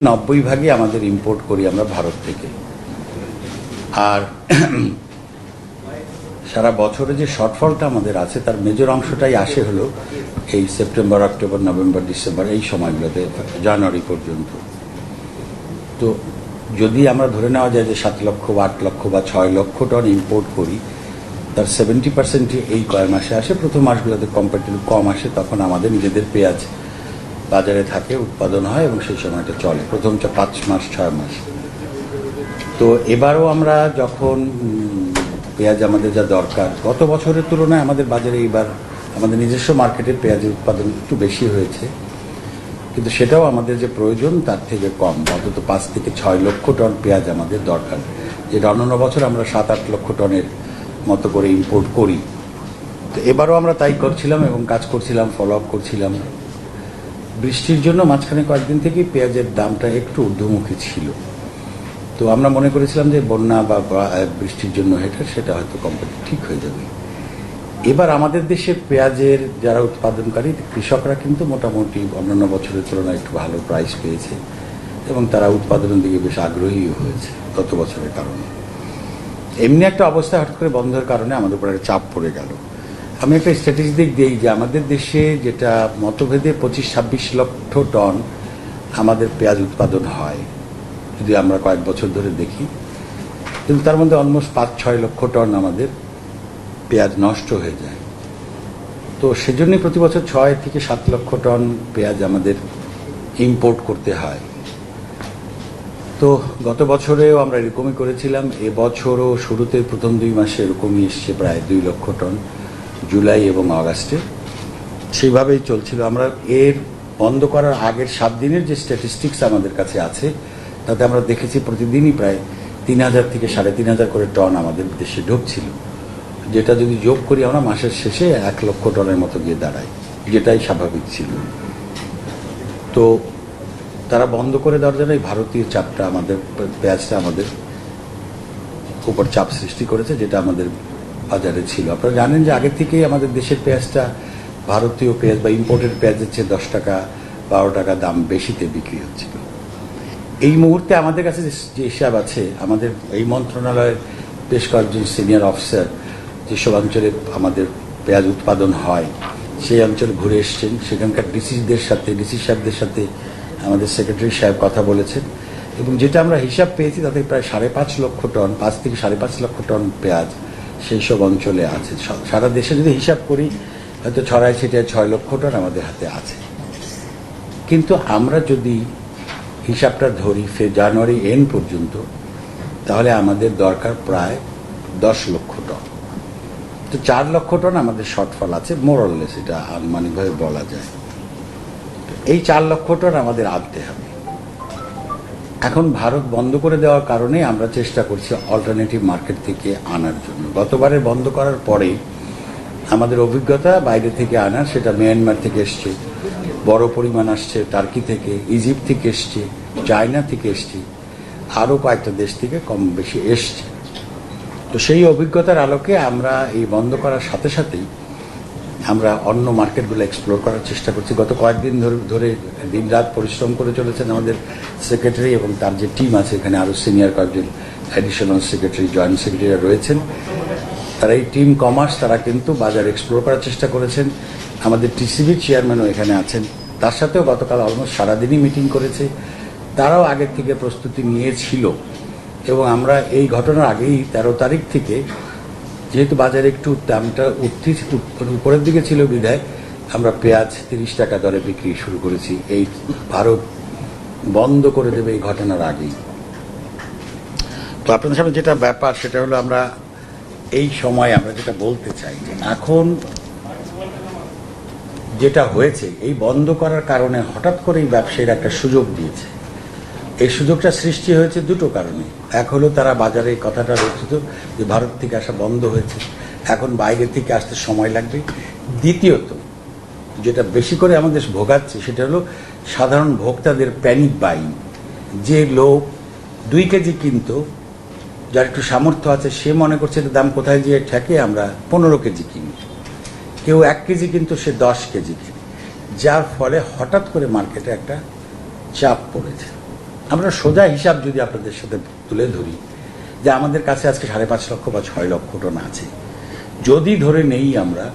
90% আমাদের ইম্পোর্ট করি আমরা ভারত থেকে। আর সারা বছরে যে শর্টফলটা আমাদের আছে তার মেজর অংশটাই আসে হলো এই সেপ্টেম্বর, অক্টোবর, নভেম্বর, ডিসেম্বর এই সময়গুলোতে, জানুয়ারি পর্যন্ত। তো যদি আমরা ধরে নেওয়া যায় যে 7 লক্ষ বা 8 লক্ষ বা 6 লক্ষ টন ইম্পোর্ট করি, তার 70% এই কয় মাসে আসে। প্রথম মাসগুলোতে কম্পারেটিভলি কম আসে, তখন আমাদের নিজেদের পেঁয়াজ বাজারে থাকে, উৎপাদন হয় এবং সেই সময়টা চলে প্রথম 5 মাস 6 মাস। তো এবারও আমরা যখন পেঁয়াজ আমাদের যা দরকার, গত বছরের তুলনায় আমাদের বাজারে এইবার আমাদের নিজস্ব মার্কেটের পেঁয়াজের উৎপাদন একটু বেশি হয়েছে, কিন্তু সেটাও আমাদের যে প্রয়োজন তার থেকে কম। অন্তত 5 থেকে 6 লক্ষ টন পেঁয়াজ আমাদের দরকার, যেটা অন্যান্য বছর আমরা 7-8 লক্ষ টনের মতো করে ইম্পোর্ট করি। তো এবারও আমরা তাই করছিলাম এবং কাজ করছিলাম, ফলো আপ করছিলাম। বৃষ্টির জন্য মাঝখানে কয়েকদিন থেকেই পেঁয়াজের দামটা একটু ঊর্ধ্বমুখী ছিল। তো আমরা মনে করেছিলাম যে বন্যা বা বৃষ্টির জন্য সেটা হয়তো কোম্পানি ঠিক হয়ে যাবে। এবার আমাদের দেশে পেঁয়াজের যারা উৎপাদনকারী কৃষকরা কিন্তু মোটামুটি অন্যান্য বছরের তুলনায় একটু ভালো প্রাইস পেয়েছে এবং তারা উৎপাদনের দিকে বেশ আগ্রহী হয়েছে গত বছরের কারণে। এমনি একটা অবস্থা হঠাৎ করে বন্ধের কারণে আমাদের উপর একটা চাপ পড়ে গেল। আমি একটা স্ট্যাটিস্টিক দিই যে আমাদের দেশে যেটা মতভেদে 25-26 লক্ষ টন আমাদের পেঁয়াজ উৎপাদন হয় যদি আমরা কয়েক বছর ধরে দেখি, কিন্তু তার মধ্যে অলমোস্ট 5-6 লক্ষ টন আমাদের পেঁয়াজ নষ্ট হয়ে যায়। তো সেজন্যই প্রতি বছর 6 থেকে 7 লক্ষ টন পেঁয়াজ আমাদের ইম্পোর্ট করতে হয়। তো গত বছরেও আমরা এরকমই করেছিলাম, এবছরও শুরুতে প্রথম 2 মাসে এরকমই এসছে প্রায় 2 লক্ষ টন, জুলাই এবং আগস্টে সেইভাবেই চলছিল। আমরা এর বন্ধ করার আগের 7 দিনের যে স্ট্যাটিস্টিক্স আমাদের কাছে আছে তাতে আমরা দেখেছি প্রতিদিনই প্রায় 3000 থেকে 3500 করে টন আমাদের দেশে ঢুকছিল, যেটা যদি যোগ করি আমরা মাসের শেষে 1 লক্ষ টনের মতো গিয়ে দাঁড়াই, যেটাই স্বাভাবিক ছিল। তো তারা বন্ধ করে দেওয়ার জন্য এই ভারতীয় চাপটা আমাদের পেঁয়াজটা আমাদের উপর চাপ সৃষ্টি করেছে, যেটা আমাদের বাজারে ছিল। আপনারা জানেন যে আগে থেকেই আমাদের দেশের পেঁয়াজটা ভারতীয় পেঁয়াজ বা ইম্পোর্টেড পেঁয়াজের চেয়ে 10 টাকা 12 টাকা দাম বেশিতে বিক্রি হচ্ছিল। এই মুহূর্তে আমাদের কাছে যে হিসাব আছে, আমাদের এই মন্ত্রণালয়ের বেশ কয়েকজন সিনিয়র অফিসার যেসব অঞ্চলে আমাদের পেঁয়াজ উৎপাদন হয় সেই অঞ্চলে ঘুরে এসছেন, সেখানকার ডিসি সাহেবদের সাথে আমাদের সেক্রেটারি সাহেব কথা বলেছেন এবং যেটা আমরা হিসাব পেয়েছি তাতে প্রায় 5.5 লক্ষ টন, 5 থেকে 5.5 লক্ষ টন পেঁয়াজ সেই সব অঞ্চলে আছে। সারা দেশে যদি হিসাব করি হয়তো ছড়ায় ছিটায় 6 লক্ষ টন আমাদের হাতে আছে। কিন্তু আমরা যদি হিসাবটা ধরি জানুয়ারি এন্ড পর্যন্ত, তাহলে আমাদের দরকার প্রায় 10 লক্ষ টন। তো 4 লক্ষ টন আমাদের শর্টফল আছে, মোরলেস, এটা আনুমানিকভাবে বলা যায়। এই 4 লক্ষ টন আমাদের আনতে হবে। এখন ভারত বন্ধ করে দেওয়ার কারণে আমরা চেষ্টা করছি অল্টারনেটিভ মার্কেট থেকে আনার জন্য। গতবারের বন্ধ করার পরে আমাদের অভিজ্ঞতা বাইরে থেকে আনার, সেটা মিয়ানমার থেকে এসছে, বড় পরিমাণ আসছে টার্কি থেকে, ইজিপ্ট থেকে এসছে, চায়না থেকে এসছে, আরও কয়েকটা দেশ থেকে কম বেশি এসছে। তো সেই অভিজ্ঞতার আলোকে আমরা এই বন্ধ করার সাথে সাথেই আমরা অন্য মার্কেটগুলো এক্সপ্লোর করার চেষ্টা করছি। গত কয়েকদিন ধরে দিন রাত পরিশ্রম করে চলেছেন আমাদের সেক্রেটারি এবং তার যে টিম আছে, এখানে আরও সিনিয়র কয়েকজন অ্যাডিশনাল সেক্রেটারি, জয়েন্ট সেক্রেটারিরা রয়েছেন। তারা এই টিম কমার্স, তারা কিন্তু বাজার এক্সপ্লোর করার চেষ্টা করেছেন। আমাদের টিসিবির চেয়ারম্যানও এখানে আছেন, তার সাথেও গতকাল অলমোস্ট সারাদিনই মিটিং করেছে। তারাও আগের থেকে প্রস্তুতি নিয়েছিল এবং আমরা এই ঘটনার আগেই 13 তারিখ থেকে, যেহেতু বাজারে একটু দামটা উপরের দিকে ছিল বিধায় আমরা পেঁয়াজ 30 টাকা দরে বিক্রি শুরু করেছি, এই ভারত বন্ধ করে দেবে এই ঘটনার আগেই। তো আপনাদের সামনে যেটা ব্যাপার সেটা হলো, আমরা এই সময় আমরা যেটা বলতে চাই যে এখন যেটা হয়েছে, এই বন্ধ করার কারণে হঠাৎ করে এই ব্যবসায়ীরা একটা সুযোগ দিয়েছে। এই সুযোগটা সৃষ্টি হয়েছে দুটো কারণে। এক হলো তারা বাজারে এই কথাটা রচিত যে ভারত থেকে আসা বন্ধ হয়েছে, এখন বাইরে থেকে আসতে সময় লাগবে। দ্বিতীয়ত যেটা বেশি করে আমাদের ভোগাচ্ছে সেটা হলো সাধারণ ভোক্তাদের প্যানিক বাইং। যে লোক 2 কেজি কিনতো, যার একটু সামর্থ্য আছে, সে মনে করছে এর দাম কোথায় গিয়ে ঠেকে, আমরা 15 কেজি কিনি। কেউ 1 কেজি কিন্তু সে 10 কেজি কিনে, যার ফলে হঠাৎ করে মার্কেটে একটা চাপ পড়েছে। আমরা সোজা হিসাব যদি আপনাদের সাথে তুলে ধরি যে আমাদের কাছে আজকে 5.5 লক্ষ বা 6 লক্ষ টন আছে, যদি ধরে নেই আমরা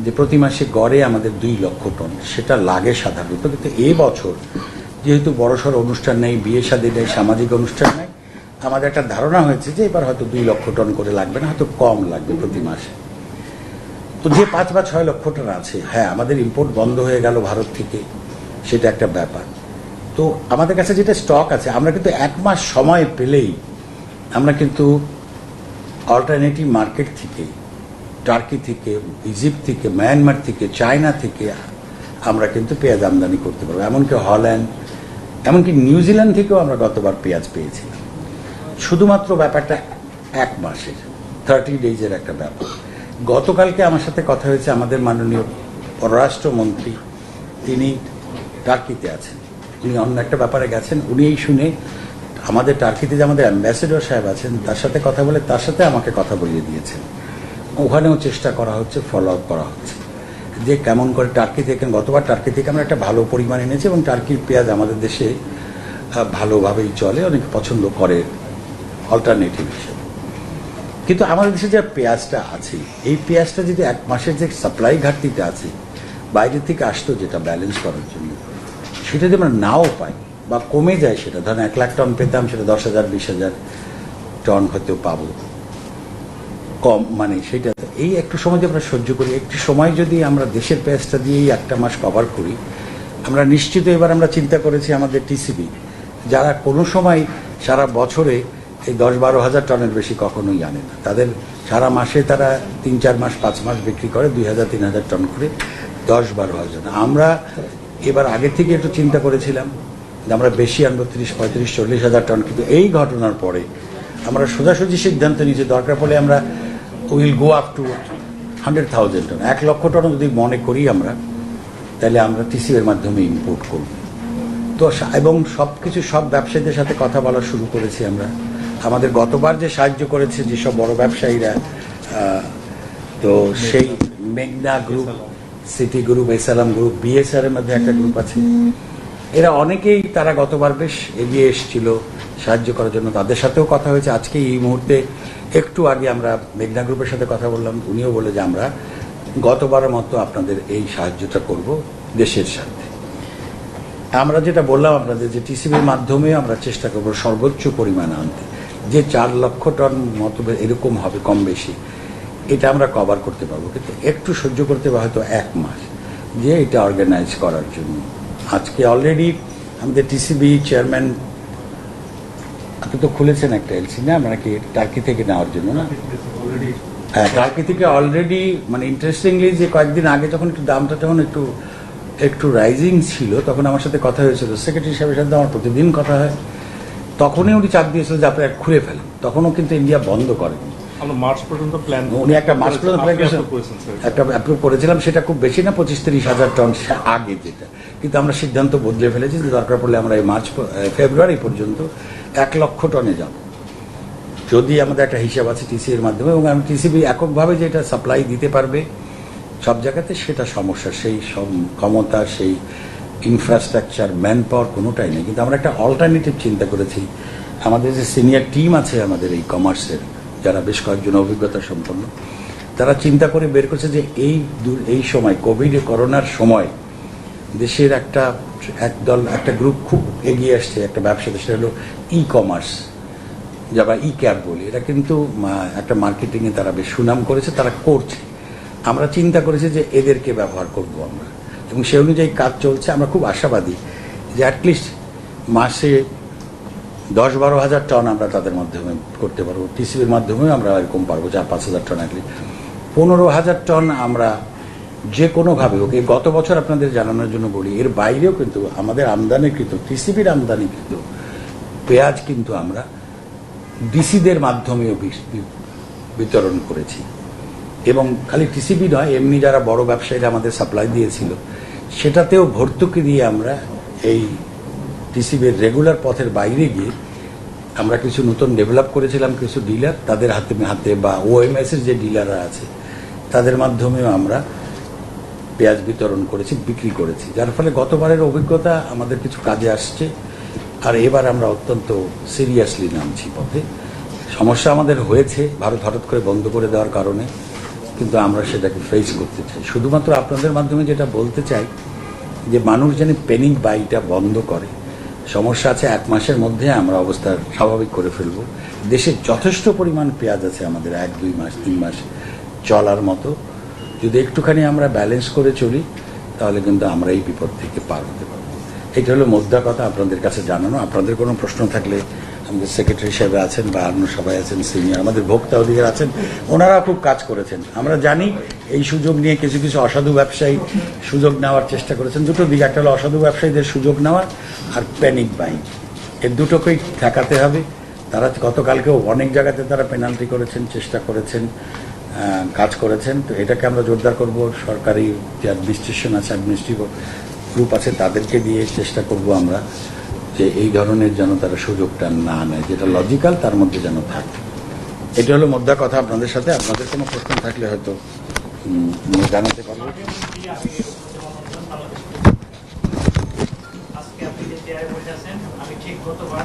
যে প্রতি মাসে গড়ে আমাদের 2 লক্ষ টন, সেটা লাগে সাধারণত। কিন্তু এবছর যেহেতু বড়সড় অনুষ্ঠান নেই, বিয়ে শাদী নেই, সামাজিক অনুষ্ঠান নেই, আমাদের একটা ধারণা হয়েছে যে এবার হয়তো 2 লক্ষ টন করে লাগবে না, হয়তো কম লাগবে প্রতি মাসে। তো যে 5 বা 6 লক্ষ টন আছে, হ্যাঁ আমাদের ইম্পোর্ট বন্ধ হয়ে গেল ভারত থেকে, সেটা একটা ব্যাপার। তো আমাদের কাছে যেটা স্টক আছে, আমরা কিন্তু 1 মাস সময় পেলেই আমরা কিন্তু অল্টারনেটিভ মার্কেট থেকে, টার্কি থেকে, ইজিপ্ট থেকে, মায়ানমার থেকে, চায়না থেকে আমরা কিন্তু পেঁয়াজ আমদানি করতে পারবো। এমনকি হল্যান্ড, এমনকি নিউজিল্যান্ড থেকেও আমরা গতবার পেঁয়াজ পেয়েছিলাম। শুধুমাত্র ব্যাপারটা 1 মাসের 30 ডেজের একটা ব্যাপার। গতকালকে আমার সাথে কথা হয়েছে আমাদের মাননীয় পররাষ্ট্রমন্ত্রী, তিনি টার্কিতে আছেন, উনি অন্য একটা ব্যাপারে গেছেন। উনি এই শুনে আমাদের টার্কিতে যে আমাদের অ্যাম্বাসেডর সাহেব আছেন তার সাথে কথা বলে তার সাথে আমাকে কথা বলিয়ে দিয়েছেন। ওখানেও চেষ্টা করা হচ্ছে, ফলো আপ করা হচ্ছে যে কেমন করে টার্কি থেকে, গতবার টার্কি থেকে আমরা একটা ভালো পরিমাণ এনেছি এবং টার্কির পেঁয়াজ আমাদের দেশে ভালোভাবেই চলে, অনেক পছন্দ করে অল্টারনেটিভ হিসেবে। কিন্তু আমাদের দেশে যে পেঁয়াজটা আছে, এই পেঁয়াজটা যদি 1 মাসের যে সাপ্লাই ঘাটতিটা আছে বাইরে থেকে আসতো যেটা ব্যালেন্স করার জন্য, সেটা যদি আমরা নাও পাই বা কমে যায়, সেটা ধরেন 1 লাখ টন পেতাম, সেটা 10,000 20,000 টন হয়তো পাবো কম, মানে সেটা এই একটু সময় যদি আমরা সহ্য করি, একটু সময় যদি আমরা দেশের পেঁয়াজটা দিয়েই 1টা মাস কভার করি, আমরা নিশ্চিত। এবার আমরা চিন্তা করেছি আমাদের টিসিবি, যারা কোনো সময় সারা বছরে এই 10-12 হাজার টনের বেশি কখনোই আনে না, তাদের সারা মাসে তারা 3-4 মাস 5 মাস বিক্রি করে 2,000-3,000 টন করে, 10-12 হাজার। আমরা এবার আগে থেকে একটু চিন্তা করেছিলাম যে আমরা বেশি আনবো, 30-35-40 হাজার টন। কিন্তু এই ঘটনার পরে আমরা সোজাসুজি সিদ্ধান্ত নিয়েছি দরকার পড়লে আমরা will go up to 100,000 ton, 1 lakh ton যদি মনে করি আমরা, তাহলে আমরা টিসিবির মাধ্যমে ইম্পোর্ট করব। তো এবং সব ব্যবসায়ীদের সাথে কথা বলা শুরু করেছি আমরা। আমাদের গতবার যে সাহায্য করেছে যেসব বড় ব্যবসায়ীরা, তো সেই মেঘনা group, city group, এসালাম group, BSR এর মধ্যে একটা গ্রুপ আছে, এরা অনেকেই তারা গতবার বেশ এগিয়ে এসেছিল সাহায্য করার জন্য। তাদের সাথেও কথা হয়েছে আজকে এই মুহূর্তে। একটু আগে আমরা মেঘনা গ্রুপের সাথে কথা বললাম, উনিও বলে যে আমরা গতবারের মতো আপনাদের এই সাহায্যটা করব দেশের সাথে। আমরা যেটা বললাম আপনাদের যে টিসিবির মাধ্যমে আমরা চেষ্টা করব সর্বোচ্চ পরিমাণে আনতে, যে 4 লক্ষ টন মতো এরকম হবে কম বেশি, এটা আমরা কভার করতে পারবো। কিন্তু একটু সহ্য করতে হবে হয়তো 1 মাস যে এটা অর্গানাইজ করার জন্য। আজকে অলরেডি আমাদের টিসিবি চেয়ারম্যান, আপনি তো খুলেছেন একটা এলসি না, আমরা কি টার্কি থেকে নেওয়ার জন্য না? হ্যাঁ, টার্কি থেকে অলরেডি, মানে ইন্টারেস্টিংলি যে কয়েকদিন আগে যখন একটু দামটা যখন একটু রাইজিং ছিল, তখন আমার সাথে কথা হয়েছিল, সেক্রেটারি সাহেবের সাথে আমার প্রতিদিন কথা হয়, তখনই উনি চাপ দিয়েছিল যে আপনারা খুলে ফেলেন। তখনও কিন্তু ইন্ডিয়া বন্ধ করেনি, মার্চ পর্যন্ত প্ল্যান, উনি একটা মার্চ পর্যন্ত প্ল্যান একটা অ্যাপ্রুভ করেছিলাম, সেটা খুব বেশি না, 25-30 হাজার টন আগে যেটা। কিন্তু আমরা সিদ্ধান্ত বদলে ফেলেছি যে দরকার পড়লে আমরা এই ফেব্রুয়ারি পর্যন্ত 1 লক্ষ টনে যাব, যদি আমাদের একটা হিসাব আছে টিসিবির মাধ্যমে। এবং আমি টিসিবি এককভাবে যেটা সাপ্লাই দিতে পারবে সব জায়গাতে, সেটা সমস্যা, সেই ক্ষমতা, সেই ইনফ্রাস্ট্রাকচার, ম্যান পাওয়ার কোনোটাই নেই। কিন্তু আমরা একটা অল্টারনেটিভ চিন্তা করেছি। আমাদের যে সিনিয়র টিম আছে আমাদের এই কমার্সের, যারা বেশ কয়েকজন অভিজ্ঞতা সম্পন্ন, তারা চিন্তা করে বের করছে যে এই সময় করোনার সময় দেশের একটা গ্রুপ খুব এগিয়ে আসছে, একটা ব্যবসা, সেটা হলো ই কমার্স, যারা ই ক্যাব বলি, এটা কিন্তু একটা মার্কেটিংয়ে তারা বেশ সুনাম করেছে, তারা করছে। আমরা চিন্তা করেছি যে এদেরকে ব্যবহার করব আমরা, এবং সে অনুযায়ী কাজ চলছে। আমরা খুব আশাবাদী যে অ্যাটলিস্ট মাসে 10-12 হাজার টন আমরা তাদের মাধ্যমে করতে পারবো। টিসিবির মাধ্যমেও আমরা এরকম পারবো 4-5 হাজার টন, অ্যাটলিস্ট 15 হাজার টন আমরা যে কোনোভাবে হোক। এই গত বছর আপনাদের জানানোর জন্য বলি, এর বাইরেও কিন্তু আমাদের আমদানিকৃত, টিসিবির আমদানিকৃত পেঁয়াজ কিন্তু আমরা ডিসিদের মাধ্যমেও বিতরণ করেছি। এবং খালি টিসিবি নয়, এমনি যারা বড় ব্যবসায়ীরা আমাদের সাপ্লাই দিয়েছিল, সেটাতেও ভর্তুকি দিয়ে আমরা এই টিসিবির রেগুলার পথের বাইরে গিয়ে আমরা কিছু নতুন ডেভেলপ করেছিলাম, কিছু ডিলার তাদের হাতে বা ওএমএস এর যে ডিলাররা আছে তাদের মাধ্যমেও আমরা পেঁয়াজ বিতরণ করেছি, বিক্রি করেছি, যার ফলে গতবারের অভিজ্ঞতা আমাদের কিছু কাজে আসছে। আর এবার আমরা অত্যন্ত সিরিয়াসলি নামছি পথে। সমস্যা আমাদের হয়েছে ভারত হঠাৎ করে বন্ধ করে দেওয়ার কারণে, কিন্তু আমরা সেটাকে ফেস করতে চাই। শুধুমাত্র আপনাদের মাধ্যমে যেটা বলতে চাই যে মানুষ যেন প্যানিক বাইটা বন্ধ করে। সমস্যা আছে, 1 মাসের মধ্যে আমরা অবস্থা স্বাভাবিক করে ফেলব। দেশে যথেষ্ট পরিমাণ পেঁয়াজ আছে আমাদের 1-2 মাস 3 মাস চলার মতো। যদি একটুখানি আমরা ব্যালেন্স করে চলি তাহলে কিন্তু আমরা এই বিপদ থেকে পার হতে পারবো। এটা হলো মোদ্দা কথা আপনাদের কাছে জানানো। আপনাদের কোনো প্রশ্ন থাকলে আমাদের সেক্রেটারি সাহেব আছেন বা অন্য সবাই আছেন, সিনিয়র আমাদের ভোক্তা অধিকার আছেন, ওনারা খুব কাজ করেছেন। আমরা জানি এই সুযোগ নিয়ে কিছু কিছু অসাধু ব্যবসায়ী সুযোগ নেওয়ার চেষ্টা করেছেন। দুটো দিক, একটা হলো অসাধু ব্যবসায়ীদের সুযোগ নেওয়া আর প্যানিক বাইং, এর দুটোকেই ঠেকাতে হবে। তারা গতকালকেও অনেক জায়গাতে তারা পেনাল্টি করেছেন, চেষ্টা করেছেন, কাজ করেছেন। তো এটাকে আমরা জোরদার করব। সরকারি যে অ্যাডমিনিস্ট্রেশন আছে, অ্যাডমিনিস্ট্রেটিভ গ্রুপ আছে, তাদেরকে দিয়ে চেষ্টা করব আমরা যে এই ধরনের যেন তারা সুযোগটা না নেয়, যেটা লজিক্যাল তার মধ্যে যেন থাকে। এটা হলো মোদ্দা কথা আপনাদের সাথে। আপনাদের কোনো প্রশ্ন থাকলে হয়তো জানাতে পারবো। আমি ঠিক গতবার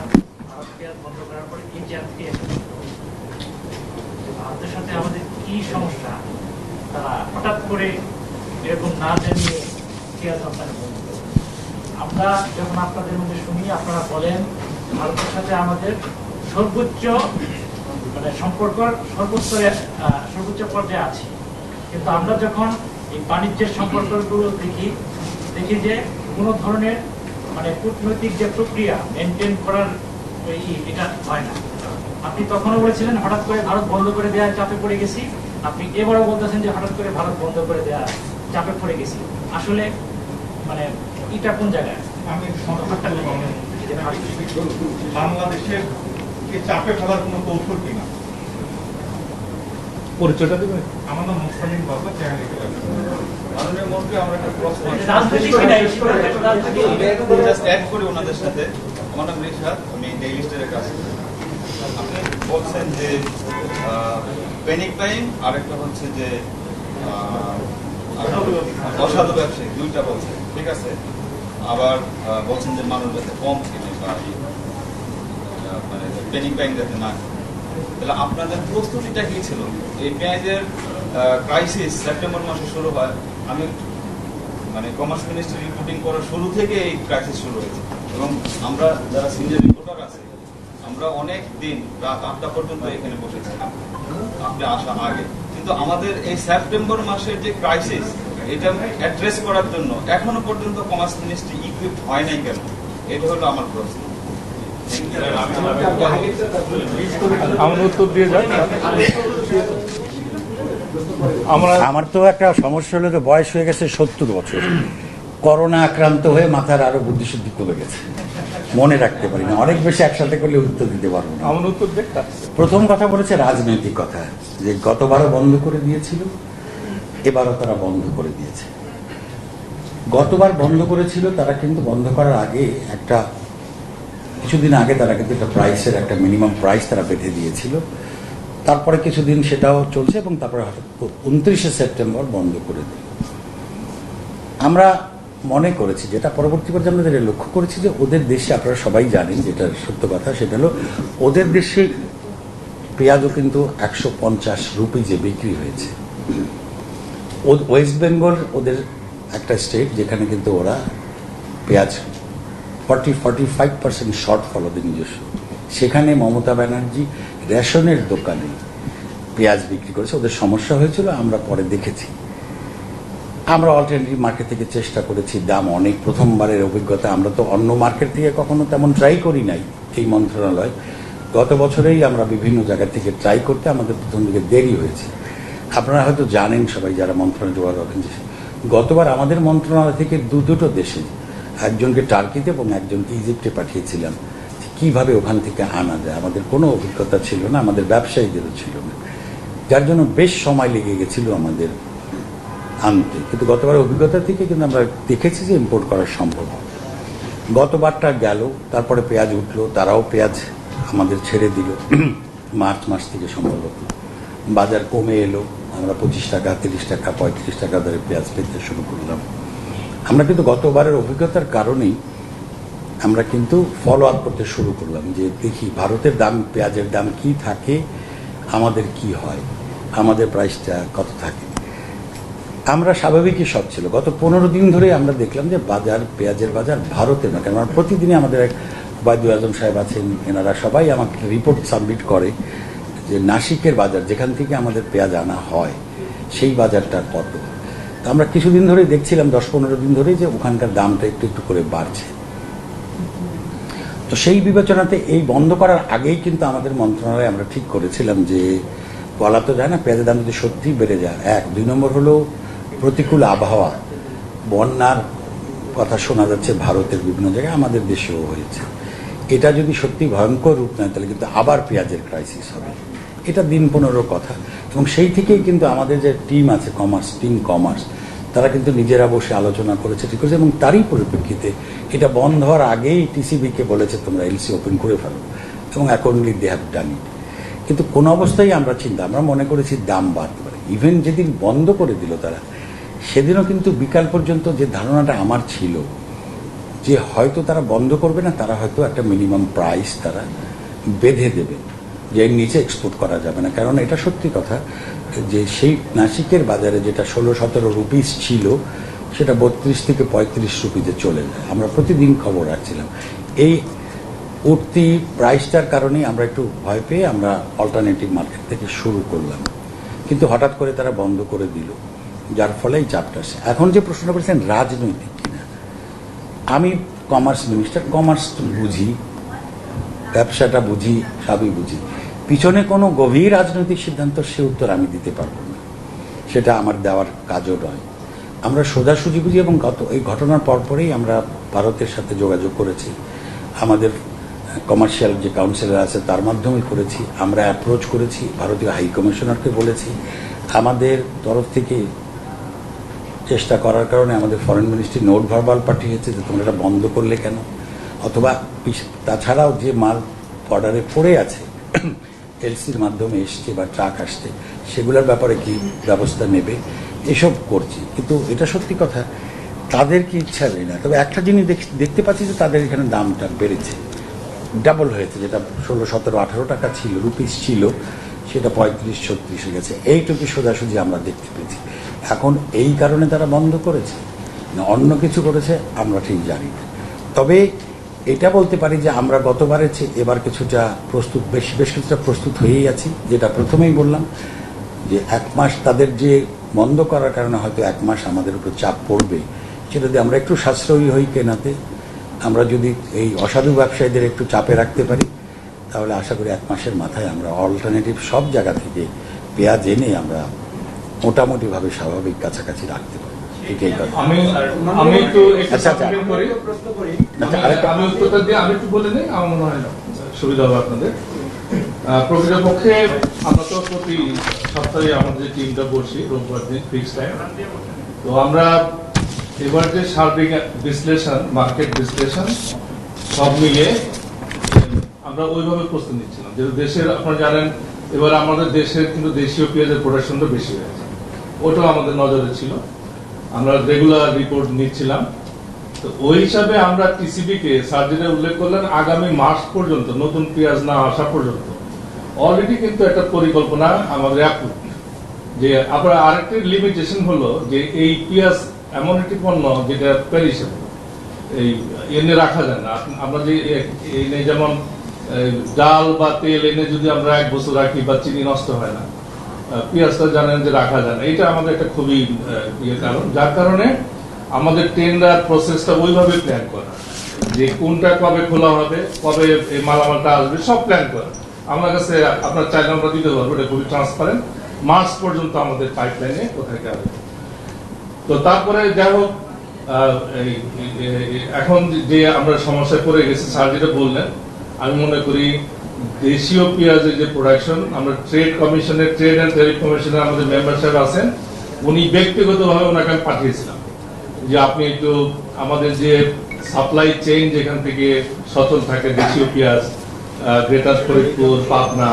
বন্ধ করার পরে ভারতের সাথে আমাদের কি সমস্যা, তারা হঠাৎ করে এরকম না জানিয়ে পেঁয়াজ রপ্তানি বন্ধ করে। আমরা যখন আপনাদের মধ্যে শুনি, আপনারা বলেন ভারতের সাথে আমাদের সর্বোচ্চ সম্পর্ক সর্বোচ্চ পর্যায়ে আছে, কিন্তু আমরা যখন এই বাণিজ্যের সম্পর্কগুলো দেখি যে কোনো ধরনের কূটনৈতিক যে প্রক্রিয়া মেনটেন করার এটা হয় না। আপনি তখনও বলেছিলেন হঠাৎ করে ভারত বন্ধ করে দেওয়ার চাপে পড়ে গেছি, আপনি এবারও বলতেছেন যে হঠাৎ করে ভারত বন্ধ করে দেওয়ার চাপে পড়ে গেছি। আসলে এটা কোন জায়গায়? আমি বাংলাদেশের চাপে ফেলার কোন কৌশল কিনা পরিচয়টা দেবেন। আমার নাম মুস্তামিন বাবা, মাননীয় মন্ত্রী। আমরা একটা প্রশ্ন করি ওনাদের সাথে। আমার নাম রিশাদ, আমি ডেইলি স্টারের কাছে। আপনি বলছেন যে প্যানিক বাইং, আরেকটা হচ্ছে যে অসাধু ব্যবসায়ী, দুইটা বলছেন, ঠিক আছে। আবার বলছেন যে মানুষ যাতে কম কিনে বা প্যানিক বাইং যাতে না। তাহলে আপনাদের প্রস্তুতিটা কি ছিল? এই পেঁয়াজের ক্রাইসিস সেপ্টেম্বর মাসে শুরু হয়। আমি কমার্স মিনিস্ট্রি রিপোর্টিং করার শুরু থেকে এই ক্রাইসিস শুরু হয়েছে, এবং আমরা যারা সিনিয়র রিপোর্টার আছে আমরা অনেক দিন রাত 8টা পর্যন্ত এখানে বসেছিলাম আপনি আসা আগে। কিন্তু আমাদের এই সেপ্টেম্বর মাসের যে ক্রাইসিস, এটা অ্যাড্রেস করার জন্য এখনো পর্যন্ত কমার্স মিনিস্ট্রি ইকুইপড হয় নাই কেন? এটা হলো আমার প্রশ্ন। আমার উত্তর দিয়ে যান। আমার তো একটা সমস্যা হলো যে বয়স হয়ে গেছে 70 বছর। করোনা আক্রান্ত হয়ে মাথার আরো বুদ্ধিশুদ্ধি কমে গেছে, মনে রাখতে পারি না। অনেক বেশি একসাথে করলে উত্তর দিতে পারবো না। আমার উত্তর দেখ। প্রথম কথা বলেছে রাজনৈতিক কথা, যে গতবারও বন্ধ করে দিয়েছিল, এবারও তারা বন্ধ করে দিয়েছে। গতবার বন্ধ করেছিল তারা, কিন্তু বন্ধ করার আগে কিছুদিন আগে তারা কিন্তু একটা প্রাইসের একটা মিনিমাম প্রাইস তারা বেঁধে দিয়েছিল। তারপরে কিছুদিন সেটাও চলছে, এবং তারপরে 29শে সেপ্টেম্বর বন্ধ করে দিল। আমরা মনে করেছি, যেটা পরবর্তী পর্যায়ে আমরা যেটা লক্ষ্য করেছি, যে ওদের দেশে, আপনারা সবাই জানেন যেটা সত্য কথা, সেটা হলো ওদের দেশে পেঁয়াজও কিন্তু 150 রুপিজে বিক্রি হয়েছে। ওয়েস্ট বেঙ্গল ওদের একটা স্টেট, যেখানে কিন্তু ওরা পেঁয়াজ 40-45% শর্টফল ওদের নিজস্ব। সেখানে মমতা ব্যানার্জি রেশনের দোকানে পেঁয়াজ বিক্রি করেছে। ওদের সমস্যা হয়েছিল, আমরা পরে দেখেছি। আমরা অল্টারনেটিভ মার্কেট থেকে চেষ্টা করেছি, দাম অনেক, প্রথমবারের অভিজ্ঞতা। আমরা তো অন্য মার্কেট থেকে কখনো তেমন ট্রাই করি নাই এই মন্ত্রণালয়। গত বছরেই আমরা বিভিন্ন জায়গা থেকে ট্রাই করতে আমাদের প্রথম দিকে দেরি হয়েছে। আপনারা হয়তো জানেন সবাই যারা মন্ত্রণালয় যোগাযোগ রাখেন, গতবার আমাদের মন্ত্রণালয় থেকে দুটো দেশে, একজনকে টার্কিতে এবং একজনকে ইজিপ্টে পাঠিয়েছিলাম, কিভাবে ওখান থেকে আনা যায়। আমাদের কোনো অভিজ্ঞতা ছিল না, আমাদের ব্যবসায়ীদেরও ছিল না, যার জন্য বেশ সময় লেগে গেছিল আমাদের আনতে। কিন্তু গতবার অভিজ্ঞতা থেকে কিন্তু আমরা দেখেছি যে ইম্পোর্ট করা সম্ভব। গতবারটা গেল, তারপরে পেঁয়াজ উঠলো, তারাও পেঁয়াজ আমাদের ছেড়ে দিল মার্চ মাস থেকে সম্ভবত। বাজার কমে এলো, আমরা 25 টাকা, 30 টাকা, 35 টাকা দরে পেঁয়াজ পেতে শুরু করলাম। আমরা কিন্তু গতবারের অভিজ্ঞতার কারণেই আমরা কিন্তু ফলো আপ করতে শুরু করলাম যে দেখি ভারতের দাম, পেঁয়াজের দাম কি থাকে, আমাদের কি হয়, আমাদের প্রাইসটা কত থাকে। আমরা স্বাভাবিকই সব ছিল। গত 15 দিন ধরে আমরা দেখলাম যে বাজার, পেঁয়াজের বাজার ভারতের না, কারণ প্রতিদিনই আমাদের এক ওবায়দুল আজম সাহেব আছেন, এনারা সবাই আমাকে রিপোর্ট সাবমিট করে যে নাসিকের বাজার, যেখান থেকে আমাদের পেঁয়াজ আনা হয়, সেই বাজারটা কত। তা আমরা কিছুদিন ধরে দেখছিলাম, 10-15 দিন ধরে, যে ওখানকার দামটা একটু একটু করে বাড়ছে। তো সেই বিবেচনাতে এই বন্ধ করার আগেই কিন্তু আমাদের মন্ত্রণালয়ে আমরা ঠিক করেছিলাম যে বলা তো যায় না, পেঁয়াজের দাম যদি সত্যিই বেড়ে যায়, 2 নম্বর হলো প্রতিকূল আবহাওয়া, বন্যার কথা শোনা যাচ্ছে ভারতের বিভিন্ন জায়গায়, আমাদের দেশেও হয়েছে। এটা যদি সত্যি ভয়ঙ্কর রূপ নেয় তাহলে কিন্তু আবার পেঁয়াজের ক্রাইসিস হবে। এটা দিন 15 কথা। এবং সেই থেকেই কিন্তু আমাদের যে টিম আছে, টিম কমার্স, তারা কিন্তু নিজেরা বসে আলোচনা করেছে, ঠিক আছে, এবং তারই পরিপ্রেক্ষিতে এটা বন্ধ হওয়ার আগেই টিসিবিকে বলেছে তোমরা এলসি ওপেন করে ফেলো, এবং অ্যাকর্ডিংলি দে হ্যাভ ডান ইট। কিন্তু কোনো অবস্থায় আমরা মনে করেছি দাম বাড়তে পারে। ইভেন যেদিন বন্ধ করে দিল তারা, সেদিনও কিন্তু বিকাল পর্যন্ত যে ধারণাটা আমার ছিল যে হয়তো তারা বন্ধ করবে না, তারা হয়তো একটা মিনিমাম প্রাইস তারা বেঁধে দেবে, যে এর নিচে এক্সপোর্ট করা যাবে না। কারণ এটা সত্যি কথা যে সেই নাসিকের বাজারে যেটা 16-17 রুপিস ছিল, সেটা 32 থেকে 35 রুপিতে চলে যায়। আমরা প্রতিদিন খবর রাখছিলাম। এই উঠতি প্রাইসটার কারণেই আমরা একটু ভয় পেয়ে আমরা অল্টারনেটিভ মার্কেট থেকে শুরু করলাম, কিন্তু হঠাৎ করে তারা বন্ধ করে দিল, যার ফলে এই চাপটা আসে। এখন যে প্রশ্নটা করেছেন রাজনৈতিক কিনা, আমি কমার্স মিনিস্টার, কমার্স বুঝি, ব্যবসাটা বুঝি, সবই বুঝি। পিছনে কোনো গভীর রাজনৈতিক সিদ্ধান্ত, সে উত্তর আমি দিতে পারবো না, সেটা আমার দেওয়ার কাজও নয়। আমরা সোজাসুজি বুঝি, এবং এই ঘটনার পরপরেই আমরা ভারতের সাথে যোগাযোগ করেছি, আমাদের কমার্শিয়াল যে কাউন্সিলর আছে তার মাধ্যমে করেছি, আমরা অ্যাপ্রোচ করেছি, ভারতীয় হাই কমিশনারকে বলেছি। আমাদের তরফ থেকে চেষ্টা করার কারণে আমাদের ফরেন মিনিস্ট্রি নোট ভার্বাল পাঠিয়েছে যে তোমরা এটা বন্ধ করলে কেন, অথবা তাছাড়াও যে মাল বর্ডারে পড়ে আছে এলসির মাধ্যমে এসছে বা ট্রাক আসছে, সেগুলোর ব্যাপারে কি ব্যবস্থা নেবে, এসব করছি। কিন্তু এটা সত্যি কথা, তাদের কি ইচ্ছা নেই না। তবে একটা জিনিস দেখতে পাচ্ছি যে তাদের এখানে দামটা বেড়েছে, ডাবল হয়েছে। যেটা 16, 17, 18 টাকা ছিল, রুপিস ছিল, সেটা 35-36 হয়ে গেছে। এইটুকু সোজাসুজি আমরা দেখতে পেয়েছি। এখন এই কারণে তারা বন্ধ করেছে না অন্য কিছু করেছে আমরা ঠিক জানি না। তবে এটা বলতে পারি যে আমরা গতবারের চেয়ে এবার কিছুটা প্রস্তুত, বেশ কিছুটা প্রস্তুত হয়েই আছি। যেটা প্রথমেই বললাম যে 1 মাস তাদের যে বন্ধ করার কারণে হয়তো 1 মাস আমাদের উপর চাপ পড়বে, সেটা যদি আমরা একটু সাশ্রয়ী হই কেনাতে, আমরা যদি এই অসাধু ব্যবসায়ীদের একটু চাপে রাখতে পারি, তাহলে আশা করি 1 মাসের মাথায় আমরা অল্টারনেটিভ সব জায়গা থেকে পেঁয়াজ এনে আমরা মোটামুটিভাবে স্বাভাবিক কাছাকাছি রাখতে পারি। এটাই কথা। আমি একটু আচ্ছা, আমি উত্তরটা দিয়ে আমি একটু বলে নিই, আমার মনে হয় সুবিধা হবে আপনাদের। প্রকৃতপক্ষে আমরা তো প্রতি সপ্তাহে আমাদের যে টিমটা বসি রোববার দিন ফিক্স টাইম, তো আমরা এবার যে সার্বিক বিশ্লেষণ, মার্কেট বিশ্লেষণ সব মিলিয়ে আমরা ওইভাবে প্রস্তুত নিচ্ছিলাম। যেহেতু দেশের, আপনারা জানেন এবার আমাদের দেশের কিন্তু দেশীয় পেঁয়াজের প্রোডাকশনটা বেশি হয়েছে, ওটাও আমাদের নজরে ছিল। আমরা রেগুলার রিপোর্ট নিচ্ছিলাম। তো ওই হিসাবে আমরা টিসিবিকে, স্যার যেটা উল্লেখ করলেন, আগামী মাস পর্যন্ত নতুন পেঁয়াজ না আসা পর্যন্ত অলরেডি কিন্তু একটা পরিকল্পনা আমাদের অ্যাপ্রুভ। যে আবার আরেকটি লিমিটেশন হলো যে এই পেঁয়াজ এমন একটি পণ্য যেটা পেরিশেবল, এই এনে রাখা যায় না। আমরা যে এনে যেমন ডাল বা তেল এনে যদি আমরা 1 বছর রাখি বা চিনি নষ্ট হয় না, পেঁয়াজটা জানেন যে রাখা যায় না। এটা আমাদের একটা খুবই কারণ, যার কারণে আমাদের টেন্ডার প্রসেসটা ওইভাবে প্ল্যান করা, যে কোনটা কবে খোলা হবে, কবে এই মালামালটা আসবে, সব প্ল্যান করা। আমার কাছে আপনার চাইলে আমরা দিতে পারবো, এটা খুবই ট্রান্সপারেন্ট। মার্চ পর্যন্ত আমাদের পাইপলাইনে কোথায় যাবে। তো তারপরে যাই হোক, এখন যে আমরা সমস্যায় পড়ে গেছি, স্যার যেটা বললেন, আমি মনে করি দেশীয় পেঁয়াজের যে প্রোডাকশন, আমরা ট্রেড কমিশনের, ট্রেড অ্যান্ড ট্যারিফ কমিশনের আমাদের মেম্বার সাহেব আছেন, উনি ব্যক্তিগতভাবে ওনাকে আমি পাঠিয়েছিলাম যে আপনি একটু আমাদের যে সাপ্লাই চেইন যেখান থেকে সচল থাকে দেশীয় পেঁয়াজ, গ্রেটার ফরিদপুর, পাবনা,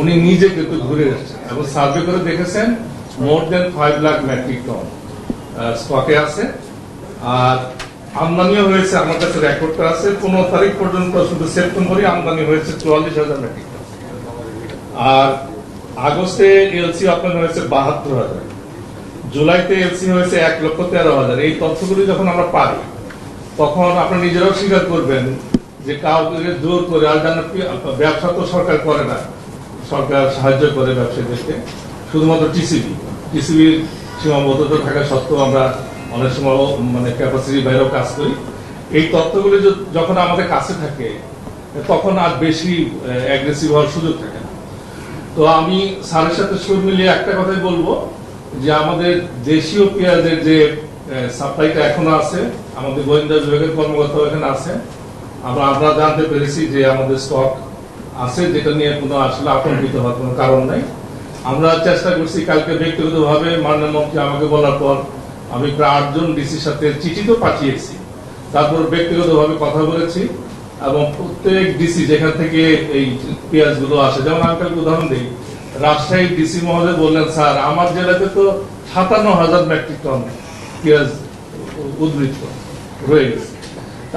উনি নিজে কিন্তু ঘুরে এসেছেন এবং সার্ভে করে দেখেছেন মোর দেন 5 লাখ মেট্রিক টন স্টকে আছে। আর আমদানিও হয়েছে, আমার কাছে রেকর্ডটা আছে, 15 তারিখ পর্যন্ত শুধু সেপ্টেম্বরে আমদানি হয়েছে 44,000 মেট্রিক টন। আর আগস্টে এলসি আপনার হয়েছে 72,000, জুলাইতে এলসি হয়েছে 1,13,000। এই তথ্যগুলি যখন আমরা পাই তখন আপনারা নিজেরাও স্বীকার করবেন যে কাউকে জোর করে, আর জানেন ব্যবসা তো সরকার করে না, সরকার সাহায্য করে ব্যবসায়ীদেরকে, শুধুমাত্র টিসিবির সীমাবদ্ধতা থাকা সত্ত্বেও আমরা অনেক সময় মানে ক্যাপাসিটির বাইরেও কাজ করি। এই তথ্যগুলি যখন আমাদের কাছে থাকে তখন আর বেশি অ্যাগ্রেসিভ হওয়ার সুযোগ থাকে না। তো আমি স্যারের সাথে সুর মিলিয়ে একটা কথাই বলবো যে আমাদের দেশীয় পেঁয়াজের যে সাপ্লাইটা এখনো আছে, আমাদের গোয়েন্দা বিভাগের কর্মকর্তা এখানে আছে, আমরা জানতে পেরেছি যে আমাদের স্টক আছে, যেটা নিয়ে কোনো আসলে আতঙ্কিত হওয়ার কোনো কারণ নাই। আমরা চেষ্টা করছি, কালকে ব্যক্তিগতভাবে মাননীয় মন্ত্রী আমাকে বলার পর আমি প্রায় 8 জন ডিসির সাথে চিঠি তো পাঠিয়েছি, তারপর ব্যক্তিগতভাবে কথা বলেছি, এবং প্রত্যেক ডিসি যেখান থেকে এই পেঁয়াজগুলো আসে, যেমন আমি কালকে উদাহরণ দিই, রাজশাহী ডিসি মহোদয় বললেন, স্যার আমার জেলাতে তো 57,000 মেট্রিক টন পেঁয়াজ উদ্বৃত্ত রয়ে গেছে।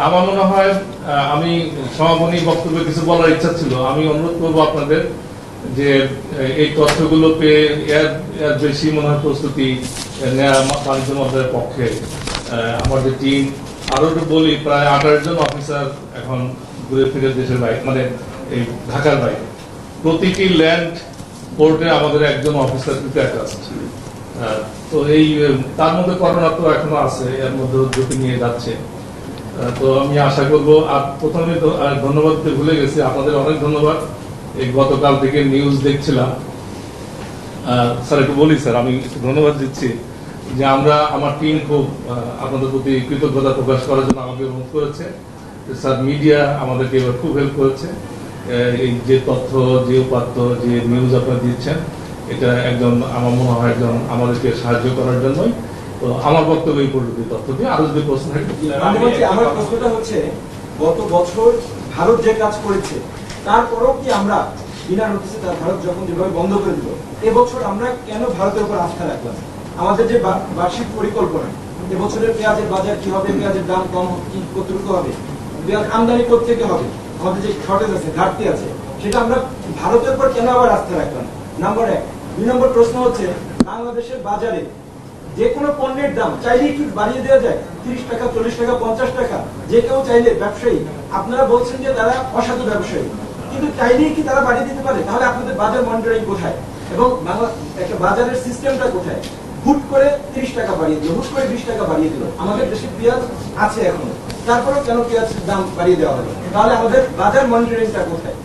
আমার মনে হয় আমি সমাপনী বক্তব্যে কিছু বলার ইচ্ছা ছিল, আমি অনুরোধ করবো আপনাদের যে এই তথ্যগুলো পেয়ে এর বেশি মনে হয় প্রস্তুতি নেওয়া বাণিজ্য মন্ত্রণালয়ের পক্ষে। আমার যে টিম, আরো একটু বলি, প্রায় 28 জন অফিসার এখন ঘুরে ফিরে দেশের বাইরে, মানে এই ঢাকার বাইরে, প্রতিটি ল্যান্ড পোর্টে আমাদের একজন অফিসার কিন্তু একটা আছে। তো এই তার মধ্যে করোনা তো এখনো আছে, এর মধ্যে ঝুঁকি নিয়ে যাচ্ছে। তো আমি আশা করবো, আর প্রথমে তো ধন্যবাদ দিতে ভুলে গেছি, আপনাদের অনেক ধন্যবাদ। এই গতকাল থেকে নিউজ দেখছিলাম, স্যার একটু বলি, স্যার আমি একটু ধন্যবাদ দিচ্ছি যে আমার টিম খুব আপনাদের প্রতি কৃতজ্ঞতা প্রকাশ করার জন্য আমাকে অনুরোধ করেছে। স্যার মিডিয়া আমাদেরকে এবার খুব হেল্প করেছে, এই যে তথ্য, যে উপাত্ত, যে নিউজ আপনারা দিচ্ছেন, এটা একজন আমার মনে হয় একজন আমাদেরকে সাহায্য করার জন্যই। তো আমার বক্তব্য এই পর্যন্ত, তথ্য দিয়ে আরো যদি প্রশ্ন থাকে। আমার প্রশ্নটা হচ্ছে, গত বছর ভারত যে কাজ করেছে তারপরেও কি আমরা বিনা নোটিসে ভারত যখন যেভাবে বন্ধ করে দিল, এবছর আমরা কেন ভারতের উপর আস্থা রাখলাম? আমাদের যে বার্ষিক পরিকল্পনা, এবছরের পেঁয়াজের বাজার কি হবে, পেঁয়াজের দাম কম কি কতটুকু হবে, পেঁয়াজ আমদানি থেকে হবে, আমাদের যে শর্টেজ আছে, ঘাটতি আছে, সেটা আমরা ভারতের উপর কেন আবার আস্থা রাখলাম? নাম্বার 1। 2 নম্বর প্রশ্ন হচ্ছে, বাংলাদেশের বাজারে যে কোনো পণ্যের দাম চাইলে কি বাড়িয়ে দেওয়া যায়? 30 টাকা, 40 টাকা, 50 টাকা, যে কেউ চাইলে, ব্যবসায়ী, আপনারা বলছেন যে তারা অসাধু ব্যবসায়ী, কিন্তু চাইলেই কি তারা বাড়িয়ে দিতে পারে? তাহলে আপনাদের বাজার মনিটরিং কোথায় এবং একটা বাজারের সিস্টেমটা কোথায়? হুট করে 30 টাকা বাড়িয়ে দিল, হুট করে 20 টাকা বাড়িয়ে দিল। আমাদের দেশে পেঁয়াজ আছে এখনো, তারপরেও কেন পেঁয়াজের দাম বাড়িয়ে দেওয়া হলো? তাহলে আমাদের বাজার মনিটরিংটা কোথায়?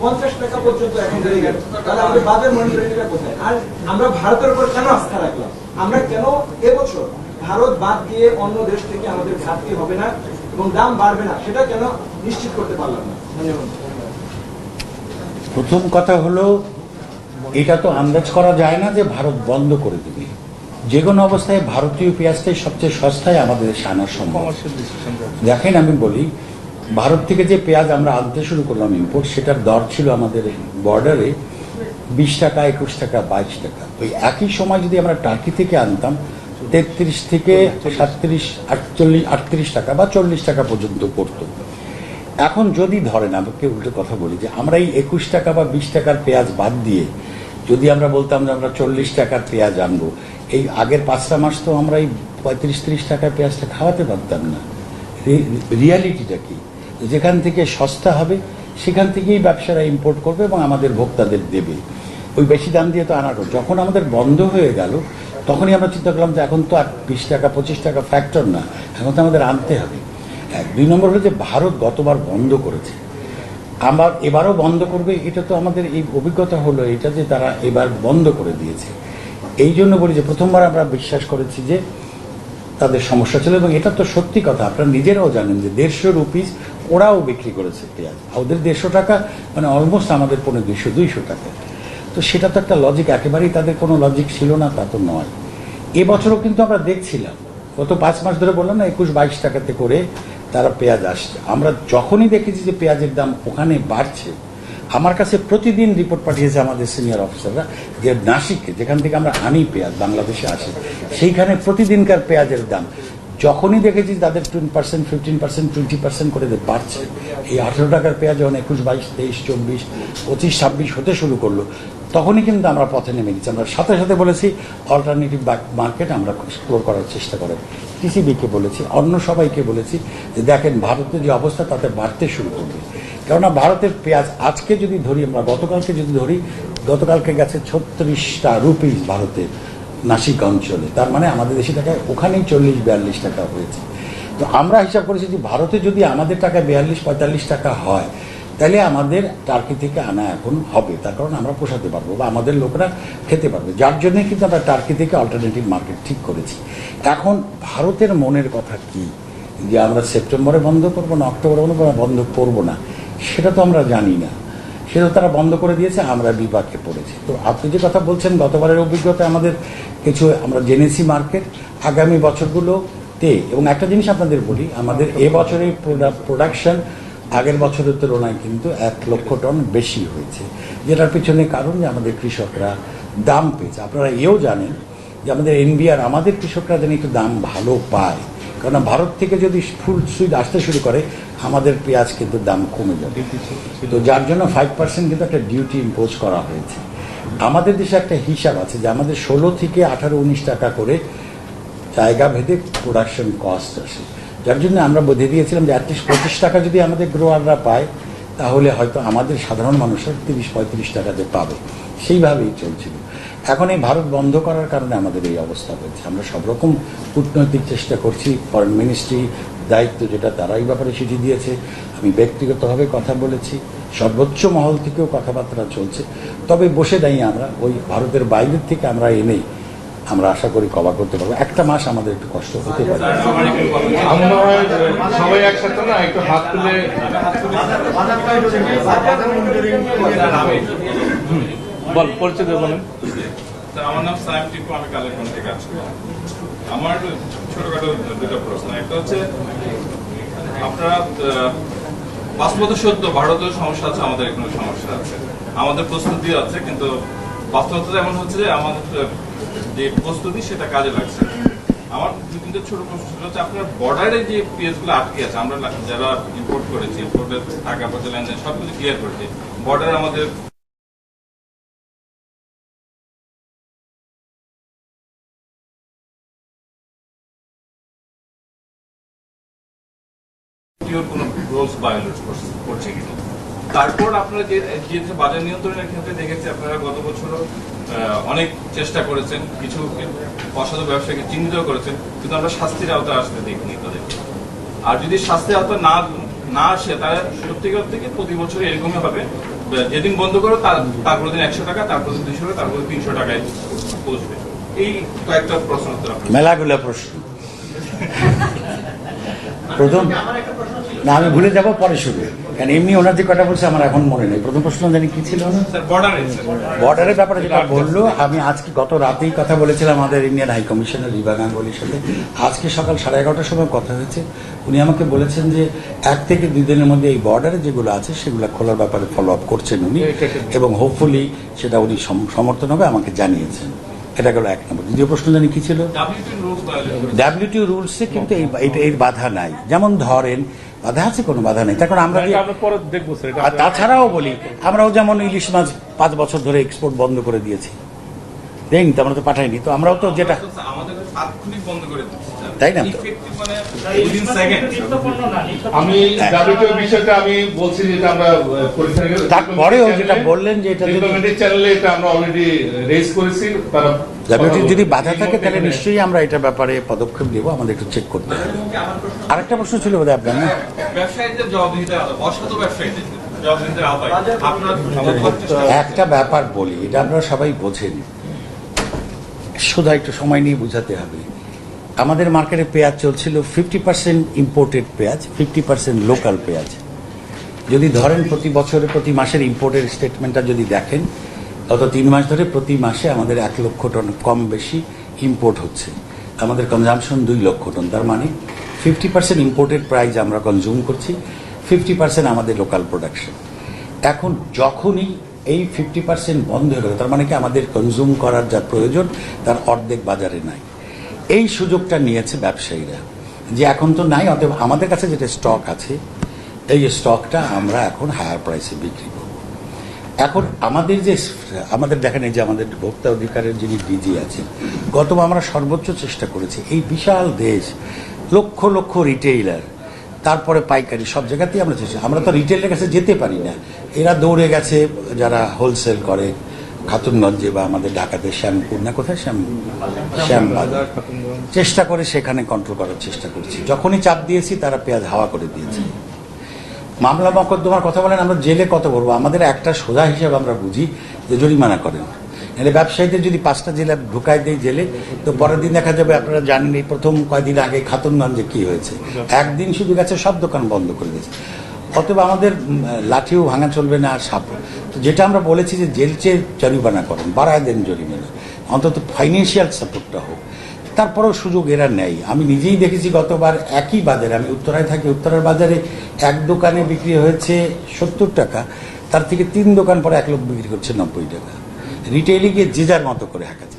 50 টাকা পর্যন্ত এখন বেড়ে গেল, তাহলে আমাদের বাজার মনিটরিংটা কোথায়? আর আমরা ভারতের উপর কেন আস্থা রাখলাম? আমরা কেন এবছর ভারত বাদ দিয়ে অন্য দেশ থেকে আমাদের ঘাটতি হবে না এবং দাম বাড়বে না, সেটা কেন নিশ্চিত করতে পারলাম না? ধন্যবাদ। প্রথম কথা হলো, এটা তো আন্দাজ করা যায় না যে ভারত বন্ধ করে দেবে। যে কোনো অবস্থায় ভারতীয় পেঁয়াজটাই সবচেয়ে সস্তায় আমাদের দেশে আনা সম্ভব। দেখেন, আমি বলি, ভারত থেকে যে পেঁয়াজ আমরা আনতে শুরু করলাম ইম্পোর্ট, সেটার দর ছিল আমাদের বর্ডারে 20 টাকা, 21 টাকা, 22 টাকা। ওই একই সময় যদি আমরা টার্কি থেকে আনতাম, 33 থেকে 37, 38 টাকা বা 40 টাকা পর্যন্ত পড়তো। এখন যদি ধরেন, আমাকে উল্টো কথা বলি, যে আমরা এই 21 টাকা বা 20 টাকার পেঁয়াজ বাদ দিয়ে যদি আমরা বলতাম যে আমরা 40 টাকার পেঁয়াজ আনবো, এই আগের 5টা মাস তো আমরা এই 35-30 টাকার পেঁয়াজটা খাওয়াতে পারতাম না। রিয়ালিটিটা কি? যেখান থেকে সস্তা হবে সেখান থেকেই ব্যবসারা ইম্পোর্ট করবে এবং আমাদের ভোক্তাদের দেবে। ওই বেশি দাম দিয়ে তো আনার, যখন আমাদের বন্ধ হয়ে গেল তখনই আমরা চিন্তা করলাম যে এখন তো আর 20 টাকা 25 টাকা ফ্যাক্টর না, এখন তো আমাদের আনতে হবে। 2 নম্বর হলো যে ভারত গতবার বন্ধ করেছে, আবার এবারও বন্ধ করবে। এটা তো আমাদের এই অভিজ্ঞতা হলো এটা, যে তারা এবার বন্ধ করে দিয়েছে। এই জন্য বলি যে প্রথমবার আমরা বিশ্বাস করেছি যে তাদের সমস্যা ছিল, এবং এটা তো সত্যি কথা। আপনারা নিজেরাও জানেন যে 150 রুপিস ওরাও বিক্রি করেছে পেঁয়াজ, ওদের 150 টাকা মানে অলমোস্ট আমাদের 200 টাকা। তো সেটা তো একটা লজিক, একেবারেই তাদের কোনো লজিক ছিল না তা তো নয়। এবছরও কিন্তু আমরা দেখছিলাম, গত 5 মাস ধরে বললাম না, 21-22 টাকাতে করে তারা পেঁয়াজ আসছে। আমরা যখনই দেখেছি যে পেঁয়াজের দাম ওখানে বাড়ছে, আমার কাছে প্রতিদিন রিপোর্ট পাঠিয়েছে আমাদের সিনিয়র অফিসাররা, যে নাসিকে, যেখান থেকে আমরা আনি পেঁয়াজ, বাংলাদেশে আসে, সেইখানে প্রতিদিনকার পেঁয়াজের দাম যখনই দেখেছি তাদের 10%, 15%, 20% করে বাড়ছে, এই 18 টাকার পেঁয়াজ যখন 21, 22, 23, 24, 25, 26 হতে শুরু করলো, তখনই কিন্তু আমরা পথে নেমে গেছি। আমরা সাথে সাথে বলেছি অল্টারনেটিভ মার্কেট আমরা এক্সপ্লোর করার চেষ্টা করেন। টিসিবিকে বলেছি, অন্য সবাইকে বলেছি যে দেখেন ভারতের যে অবস্থা তাতে বাড়তে শুরু করবে। কেননা ভারতের পেঁয়াজ আজকে যদি ধরি, আমরা গতকালকে যদি ধরি, গতকালকে গেছে 36টা রুপিস ভারতের নাসিক অঞ্চলে, তার মানে আমাদের দেশি টাকায় ওখানেই 40-42 টাকা হয়েছে। তো আমরা হিসাব করেছি যে ভারতে যদি আমাদের টাকায় 42-45 টাকা হয়, তাহলে আমাদের টার্কি থেকে আনা এখন হবে, তার কারণ আমরা পোষাতে পারবো বা আমাদের লোকরা খেতে পারবে, যার জন্য কিন্তু আমরা টার্কি থেকে অল্টারনেটিভ মার্কেট ঠিক করেছি। এখন ভারতের মনের কথা কি, যে আমরা সেপ্টেম্বরে বন্ধ করবো না অক্টোবরে বন্ধ করবো না, সেটা তো আমরা জানি না। সেটা তারা বন্ধ করে দিয়েছে, আমরা বিপাকে পড়েছি। তো আপনি যে কথা বলছেন, গতবারের অভিজ্ঞতা আমাদের কিছু আমরা জেনেছি মার্কেট আগামী বছরগুলোতে। এবং একটা জিনিস আপনাদের বলি, আমাদের এবছরের প্রোডাকশন আগের বছরের তুলনায় কিন্তু 1 লক্ষ টন বেশি হয়েছে, যেটার পিছনে কারণ যে আমাদের কৃষকরা দাম পেয়েছে। আপনারা এও জানেন যে আমাদের এনবিআর, আমাদের কৃষকরা যেন একটু দাম ভালো পায়, কারণ ভারত থেকে যদি ফুল সুইট আসতে শুরু করে আমাদের পেঁয়াজ কিন্তু দাম কমে যাবে। তো যার জন্য 5% কিন্তু একটা ডিউটি ইম্পোজ করা হয়েছে। আমাদের দেশে একটা হিসাব আছে যে আমাদের 16 থেকে 18-19 টাকা করে জায়গা ভেদে প্রোডাকশন কস্ট আসে, যার জন্য আমরা বেঁধে দিয়েছিলাম যে অ্যাটলিস্ট 25 টাকা যদি আমাদের গ্রোয়াররা পায়, তাহলে হয়তো আমাদের সাধারণ মানুষের 30-35 টাকাতে পাবে। সেইভাবেই চলছিল। এখন এই ভারত বন্ধ করার কারণে আমাদের এই অবস্থা হয়েছে। আমরা সব রকম কূটনৈতিক চেষ্টা করছি, ফরেন মিনিস্ট্রি দায়িত্ব যেটা তারা এই ব্যাপারে চিঠি দিয়েছে, আমি ব্যক্তিগতভাবে কথা বলেছি, সর্বোচ্চ মহল থেকেও কথাবার্তা চলছে। তবে বসে দাঁড়িয়ে আমরা ওই ভারতের বাইরের থেকে আমরা এনেই আমরা আশা করি কভার করতে পারবো। একটা মাস আমাদের একটু কষ্ট হতে পারে। আমার মনে হয় সবাই একসাথে না একটু হাত তুলে বল, পরিচয় দিয়ে বলেন। আমার নাম সাইম টিপু, আমি কালেকশন থেকে আছি। আমার ছোটখাটো দুটো প্রশ্ন। একটা হচ্ছে, আপনারা বাস্তবত সত্য ভারতের সমস্যা আছে, আমাদের এখানে সমস্যা আছে, আমাদের প্রস্তুতি আছে, কিন্তু বাস্তবতা এমন হচ্ছে যে আমাদের যে প্রস্তুতি সেটা কাজে লাগছে। আমার দু তিনটে ছোট প্রশ্ন হচ্ছে, আপনার বর্ডারে যে পেঁয়াজগুলো আটকে আছে, আমরা যারা ইম্পোর্ট করেছি, ইম্পোর্টের টাকা পয়সা লেনদেন সবকিছু ক্লিয়ার করেছি, বর্ডারে আমাদের কোনো রুলস ভায়োলেট করছে কিনা। তারপর আপনারা যে বাজার নিয়ন্ত্রণের ক্ষেত্রে দেখেছি, আপনারা গত বছরও অনেক চেষ্টা করেছেন, কিছু অসাধু ব্যবসায়ীকে চিহ্নিত করেছেন, কিন্তু আমরা শাস্তির আওতায় আসতে দেখিনি তাদেরকে। আর যদি শাস্তির আওতায় না আসে, তাহলে সত্যিকার থেকে প্রতি বছর এরকমই হবে, যেদিন বন্ধ করো তারপর দিন 100 টাকা, তারপর দিন 200 টাকা, তারপর 300 টাকায় পৌঁছবে। এই কয়েকটা প্রশ্ন উত্তর মেলাগুলো প্রশ্ন। প্রথম না, আমি ভুলে যাবো পরে শুরু, কারণ এমনি ওনার যে কথা বলছে আমার এখন মনে নেই। প্রথম প্রশ্ন জানি কি ছিল না, বর্ডারের ব্যাপারে যেটা বললো। আমি আজকে গত রাতেই কথা বলেছিলাম আমাদের ইন্ডিয়ান হাই কমিশনার রিবা গাঙ্গুলির সাথে। আজকে সকাল 11:30টার সময় কথা হয়েছে। উনি আমাকে বলেছেন যে 1 থেকে 2 দিনের মধ্যে এই বর্ডারে যেগুলো আছে সেগুলো খোলার ব্যাপারে ফলো আপ করছেন উনি, এবং হোপফুলি সেটা উনি সমর্থন হবে আমাকে জানিয়েছেন। এটা গেল 1 নম্বর। দ্বিতীয় প্রশ্ন জানি কি ছিল, ডাব্লিউটিও রুলসে কিন্তু এর বাধা নাই। যেমন ধরেন বাধা আছে, কোনো বাধা নেই। তখন আমরা তাছাড়াও বলি, আমরাও যেমন ইলিশ মাছ 5 বছর ধরে এক্সপোর্ট বন্ধ করে দিয়েছি, দেয়নি তো, আমরা তো পাঠাইনি তো, আমরাও তো যেটা তাই না। আমি বিষয়টা আমি বলছি যেটা আমরা তারপরেও যেটা বললেন যে এটা চ্যানেলে এটা আমরা অলরেডি রেজ করেছি, তারা যদি বাধা থাকে তাহলে নিশ্চয়ই আমরা এটার ব্যাপারে পদক্ষেপ দেবো, আমাদের একটু চেক করতে হবে। আরেকটা প্রশ্ন ছিল বোধহয় আপনার, না? একটা ব্যাপার বলি, এটা আপনারা সবাই বোঝেন, শুধু একটু সময় নিয়ে বুঝাতে হবে। আমাদের মার্কেটে পেঁয়াজ চলছিল 50% ইম্পোর্টেড পেঁয়াজ, 50% লোকাল পেঁয়াজ। যদি ধরেন প্রতি বছরে প্রতি মাসের ইম্পোর্টের স্টেটমেন্টটা যদি দেখেন, গত 3 মাস ধরে প্রতি মাসে আমাদের 1 লক্ষ টন কম বেশি ইম্পোর্ট হচ্ছে। আমাদের কনজামশন 2 লক্ষ টন, তার মানে 50% ইম্পোর্টেড প্রাইস আমরা কনজিউম করছি, 50% আমাদের লোকাল প্রোডাকশন। এখন যখনই এই 50% বন্ধ হয়ে গেল, তার মানে কি আমাদের কনজিউম করার যা প্রয়োজন তার অর্ধেক বাজারে নাই। এই সুযোগটা নিয়েছে ব্যবসায়ীরা। যে এখন তো নাই, অতএব আমাদের কাছে যেটা স্টক আছে এই স্টকটা আমরা এখন হায়ার প্রাইসে বিক্রি করব। এখন আমাদের দেখেন, এই যে আমাদের ভোক্তা অধিকারের যিনি ডিজি আছেন, গতবার আমরা সর্বোচ্চ চেষ্টা করেছি। এই বিশাল দেশ, লক্ষ লক্ষ রিটেইলার, তারপরে পাইকারি, সব জায়গাতেই আমরা তো রিটেইলের কাছে যেতে পারি না। এরা দৌড়ে গেছে যারা হোলসেল করে খাতুনগঞ্জে বা আমাদের ঢাকাতে শ্যামপুর না কোথায় শ্যামবাজার, চেষ্টা করে সেখানে কন্ট্রোল করার চেষ্টা করছি। যখনই চাপ দিয়েছি তারা পেঁয়াজ হাওয়া করে দিয়েছে। মামলা মকদ্দমার কথা বলেন, আমরা জেলে কত করবো? আমাদের একটা সোজা হিসাবে আমরা বুঝি যে জরিমানা করেন। নাহলে ব্যবসায়ীদের যদি 5টা জেলা ঢুকাই দেয় জেলে, তো পরের দিন দেখা যাবে, আপনারা জানেন এই প্রথম কয়েকদিন আগে খাতুনগঞ্জে কি হয়েছে, একদিন শুধু গেছে সব দোকান বন্ধ করে দিয়েছে। অতএব আমাদের লাঠিও ভাঙা চলবে না, আর সাপ। তো যেটা আমরা বলেছি যে জেল চেয়ে জরিমানা করেন, বাড়ায় দেন জরিমানা, অন্তত ফাইন্যান্সিয়াল সাপোর্টটা হোক। তারপরেও সুযোগ এরা নেই। আমি নিজেই দেখেছি গতবার একই বাজারে, আমি উত্তরায় থাকি, উত্তরার বাজারে এক দোকানে বিক্রি হয়েছে 70 টাকা, তার থেকে 3 দোকান পরে 1 লোক বিক্রি করছে 90 টাকা। রিটেইলে গিয়ে যে যার মতো করে হাঁকাচ্ছে।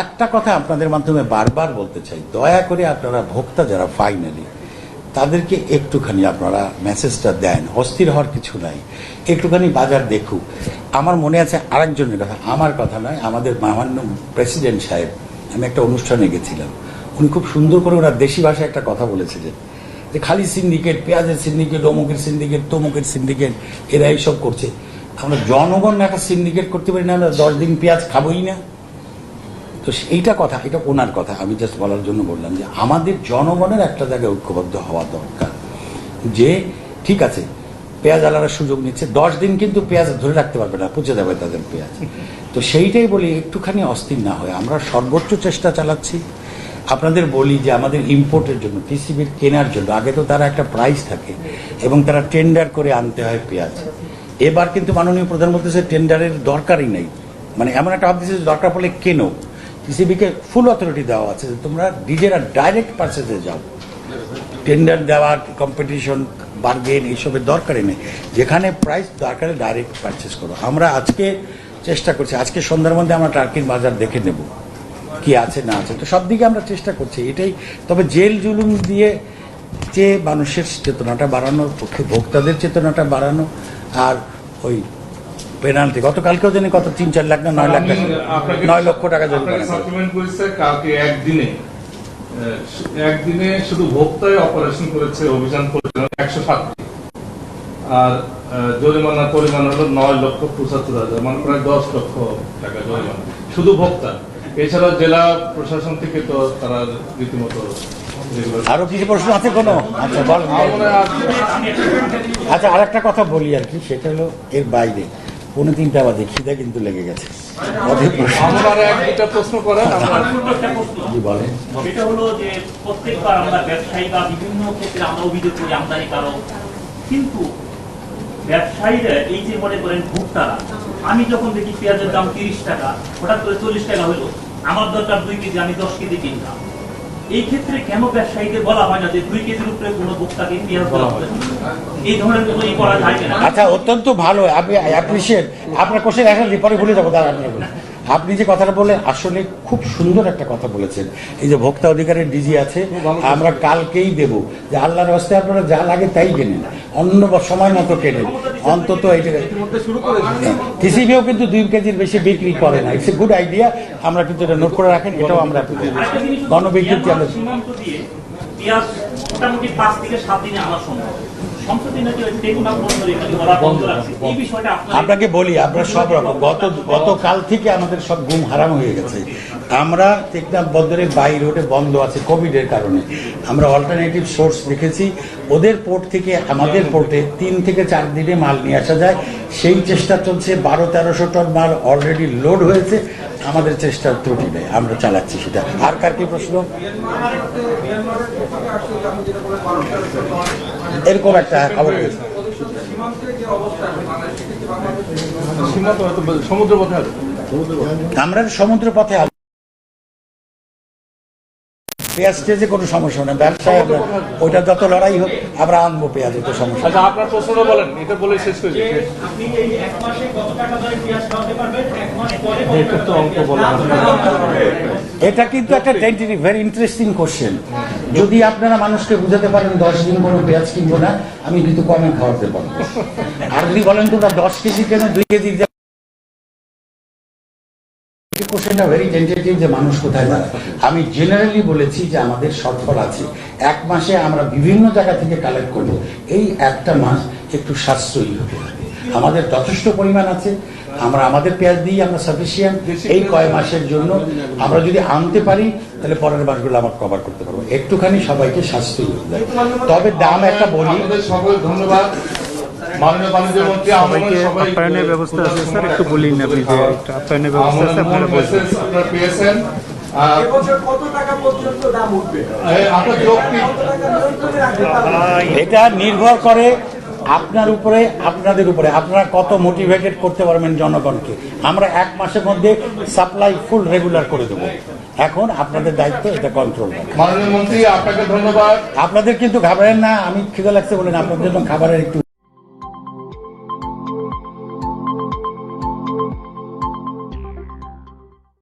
একটা কথা আপনাদের মাধ্যমে বারবার বলতে চাই, দয়া করে আপনারা ভোক্তা যারা ফাইনালি, তাদেরকে একটুখানি আপনারা মেসেজটা দেন, অস্থির হওয়ার কিছু নাই, একটুখানি বাজার দেখুক। আমার মনে আছে আরেকজনের কথা, আমার কথা নয়, আমাদের মহামান্য প্রেসিডেন্ট সাহেব, আমি একটা অনুষ্ঠানে গেছিলাম, উনি খুব সুন্দর করে ওনার দেশি ভাষায় একটা কথা বলেছিলেন যে খালি সিন্ডিকেট, পেঁয়াজের সিন্ডিকেট, অমুকের সিন্ডিকেট, তমুকের সিন্ডিকেট, এরা এইসব করছে। আমরা জনগণ একটা সিন্ডিকেট করতে পারি না? আমরা 10 দিন পেঁয়াজ খাবোই না? তো এইটা কথা, এটা ওনার কথা, আমি জাস্ট বলার জন্য বললাম যে আমাদের জনগণের একটা জায়গায় ঐক্যবদ্ধ হওয়া দরকার, যে ঠিক আছে পেঁয়াজ আলাদা সুযোগ নিচ্ছে, 10 দিন কিন্তু পেঁয়াজ ধরে রাখতে পারবে না, পচে যাবে তাদের পেঁয়াজ। তো সেইটাই বলি, একটুখানি অস্থির না হয়, আমরা সর্বোচ্চ চেষ্টা চালাচ্ছি। আপনাদের বলি যে আমাদের ইম্পোর্টের জন্য, টিসিবির কেনার জন্য আগে তো তারা একটা প্রাইস থাকে এবং তারা টেন্ডার করে আনতে হয় পেঁয়াজ। এবার কিন্তু মাননীয় প্রধানমন্ত্রী টেন্ডারের দরকারই নেই, মানে এমন একটা ভাব দিচ্ছে দরকার পড়লে কেনো। টিসিবিকে ফুল অথরিটি দেওয়া আছে যে তোমরা নিজেরা ডাইরেক্ট পারচেজে যাও, টেন্ডার দেওয়ার, কম্পিটিশন, বার্গেন এইসবের দরকারই নেই, যেখানে প্রাইস দরকারে ডাইরেক্ট পারচেজ করো। আমরা আজকে চেষ্টা করছি, আজকে সন্ধ্যার মধ্যে আমরা টার্কির বাজার দেখে নেব কি আছে না আছে, তো সব দিকে আমরা চেষ্টা করছি এটাই। তবে জেল জুলুম দিয়ে যে মানুষের চেতনাটা বাড়ানোর পক্ষে, ভোক্তাদের চেতনাটা বাড়ানো, আর ওই পেনাল্টি গতকালকেও জানি কত 3-4 লাখ না 9 লাখ টাকা, 9 লক্ষ টাকা জরিমানা করেছে। কালকে একদিনে শুধু ভোক্তায় অপারেশন করেছে, অভিযান করেছে 107টি, আর জরিমানার পরিমাণ হলো 9,75,000, মানে প্রায় 10 লক্ষ টাকা জরিমানা শুধু ভোক্তা। এছাড়া জেলা প্রশাসন থেকে তো তারা রীতিমতো। আরো কিছু প্রশ্ন আছে কোনো? আচ্ছা বল। আচ্ছা আরেকটা কথা বলি আর কি, সেটা হলো এর বাইরে 3:45 বাজে, খিদে কিন্তু লেগে গেছে। প্রশ্ন করেন। বলেন। সেটা হলো যে প্রত্যেকবার আমরা ব্যবসায়ী বা বিভিন্ন ক্ষেত্রে আমরা অভিযোগ করি আমদানি কারক, কিন্তু ব্যবসায়ীরা এই যে মনে করেন ভোক্তারা, আমি যখন দেখি পেঁয়াজের দাম 30 টাকা, হঠাৎ করে 40 টাকা হলো, আমার দরকার 2 কেজি, আমি 10 কেজি কিনলাম। এই ক্ষেত্রে কেন ব্যবসায়ীদের বলা হয় না যে 2 কেজির উপরে কোনো ভোক্তাকে পেঁয়াজ দেওয়া হবে? এই ধরনের কোনো ই করা যায় না? আচ্ছা, অত্যন্ত ভালো, আমি অ্যাপ্রিসিয়েট আপনার কোশ্চেন। এখন পরে ভুলে যাবো, আপনি যে কথাটা বললেন আসলে খুব সুন্দর একটা কথা বলেছেন। এই যে ভোক্তা অধিকারের ডিজি আছে, আমরা কালকেই দেব যে আল্লাহর রাস্তায় আপনারা যা লাগে তাই কেনেন, অন্য সময় মতো কেনেন অন্তত। এইটা টিসিবিও কিন্তু 2 কেজির বেশি বিক্রি করে না, ইটস এ গুড আইডিয়া। আমরা কিন্তু এটা নোট করে রাখেন, এটাও আমরা গণবিজ্ঞপ্তি আমরা সীমান্ত দিয়ে পেঁয়াজ মোটামুটি 5 থেকে 7 দিনে আনা সম্ভব। আপনাকে বলি, আমরা সব রকম গতকাল থেকে আমাদের সব ঘুম হারাম হয়ে গেছে। আমরা টেকনাফ বন্দরের বাই রোডে বন্ধ আছে কোভিডের কারণে, আমরা অল্টারনেটিভ সোর্স রেখেছি। ওদের পোর্ট থেকে আমাদের পোর্টে 3 থেকে 4 দিনে মাল নিয়ে আসা যায়, সেই চেষ্টা চলছে। 1200-1300 টন মাল অলরেডি লোড হয়েছে, আমাদের চেষ্টার ত্রুটি নেই, আমরা চালাচ্ছি সেটা। আর কার কি প্রশ্ন? এরকম একটা খবর সমুদ্র পথে, আমরা সমুদ্র পথে পেঁয়াজ টেজে কোনো সমস্যা নেই, ব্যবসায় আমরা ওইটা যত লড়াই হোক আমরা আনবো পেঁয়াজ, তো সমস্যা নেই। আচ্ছা, আপনার প্রশ্নটা বলেন, এটা বলে শেষ করে দিই। আপনি এই এক মাসে কত টাকা ধরে পেঁয়াজ খাওয়াতে পারবেন, এক মাস পরে কত এটা তো টাকা অঙ্ক বলা হবে না। এটা কিন্তু একটা টেন্টেটিভ ভেরি ইন্টারেস্টিং কোশ্চেন। যদি আপনারা মানুষকে বুঝাতে পারেন 10 দিন কোনো পেঁয়াজ কিনবো না, আমি কিন্তু কমে খাওয়াতে পারবো। আর যদি বলেন তোমরা 10 কেজি কেন 2 কেজি, কোশ্চেনটা ভেরি টেন্টেটিভ যে মানুষ কোথায় যায়। আমি জেনারেলি বলেছি যে আমাদের শর্টফল আছে, এক মাসে আমরা বিভিন্ন জায়গা থেকে কালেক্ট করবো, এই একটা মাস একটু সাশ্রয়ী হতে হবে। আমাদের যথেষ্ট পরিমাণ আছে, আমরা আমাদের পেঁয়াজ দিয়ে আমরা সাফিসিয়েন্ট এই কয় মাসের জন্য। আমরা যদি আনতে পারি তাহলে পরের মাসগুলো আমরা কভার করতে পারবো। একটুখানি সবাইকে সাশ্রয়ী হতে হবে। তবে দাম একটা বলি, আপনাদের সকল ধন্যবাদ। মাননীয় বাণিজ্য মন্ত্রী আপ্যায়নের ব্যবস্থা আছে স্যার, একটু বলিন আপনি যে একটা আপ্যায়নের ব্যবস্থা আছে আপনারা বলছেন। আপনারা পেয়েছেন। এবছর কত টাকা পর্যন্ত দাম উঠবে, আপনার যৌক্তিক কত টাকা নিয়ন্ত্রণে রাখবেন? এটা নির্ভর করে আপনার উপরে, আপনাদের উপরে, আপনারা কত মোটিভেটেড করতে পারবেন জনগণকে। আমরা এক মাসের মধ্যে সাপ্লাই ফুল রেগুলার করে দেবো। এখন আপনাদের দায়িত্ব এটা কন্ট্রোল করা। মাননীয় মন্ত্রী, আপনাকে ধন্যবাদ। আপনাদের কিন্তু ঘাবড়েন না, আমি খিদে লাগছে বলেন আপনাদের জন্য খাবারের একটু